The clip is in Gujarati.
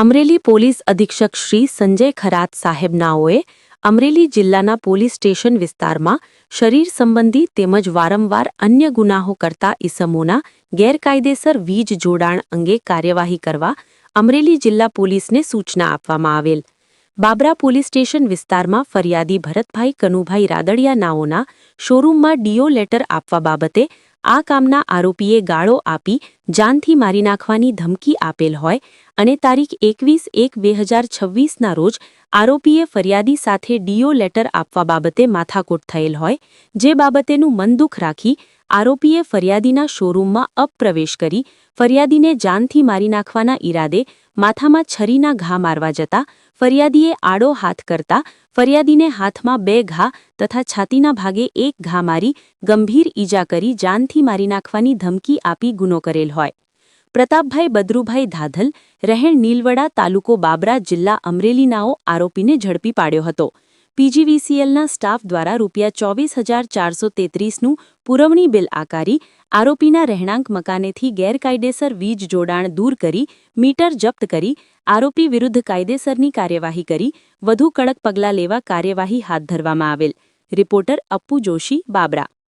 અમરેલી પોલીસ અધિક્ષક શ્રી સંજય ખરાત સાહેબનાઓએ અમરેલી જિલ્લાના પોલીસ સ્ટેશન વિસ્તારમાં શરીર સંબંધી તેમજ વારંવાર અન્ય ગુનાહો કરતા ઇસમોના ગેરકાયદેસર વીજ જોડાણ અંગે કાર્યવાહી કરવા અમરેલી જિલ્લા પોલીસને સૂચના આપવામાં આવેલ. બાબરા પોલીસ સ્ટેશન વિસ્તારમાં ફરિયાદી ભરતભાઈ કનુભાઈ રાદડિયા નાઓના શોરૂમમાં ડીઓ લેટર આપવા બાબતે આ કામના આરોપીએ ગાળો આપી જાનથી મારી નાખવાની ધમકી આપેલ હોય અને તારીખ 21/1/2026ના રોજ આરોપીએ ફરિયાદી સાથે ડીઓ લેટર આપવા બાબતે માથાકૂટ થયેલ હોય, જે બાબતેનું મનદુખ રાખી આરોપીએ ફરિયાદીના શોરૂમમાં અપ્રવેશ કરી ફરિયાદીને જાનથી મારી નાખવાના ઈરાદે માથામાં છરીના ઘા મારવા જતા ફરિયાદીએ આડો હાથ કરતા ફરિયાદીને હાથમાં 2 ઘા તથા છાતીના ભાગે 1 ઘા મારી ગંભીર ઈજા કરી જાનથી મારી નાખવાની ધમકી આપી ગુનો કરેલ હોય. પ્રતાપભાઈ બદરુભાઈ ધાધલ, રહેણ નીલવડા, તાલુકો બાબરા, જિલ્લા અમરેલીનાઓ આરોપીને ઝડપી પાડ્યો હતો. પીજીવીસીએલના સ્ટાફ દ્વારા ₹24,433નું પુરવણી બિલ આકારી આરોપીના રહેણાંક મકાનેથી ગેરકાયદેસર વીજ જોડાણ દૂર કરી મીટર જપ્ત કરી આરોપી વિરુદ્ધ કાયદેસરની કાર્યવાહી કરી વધુ કડક પગલાં લેવા કાર્યવાહી હાથ ધરવામાં આવેલ. રિપોર્ટર અપ્પુ જોશી, બાબરા.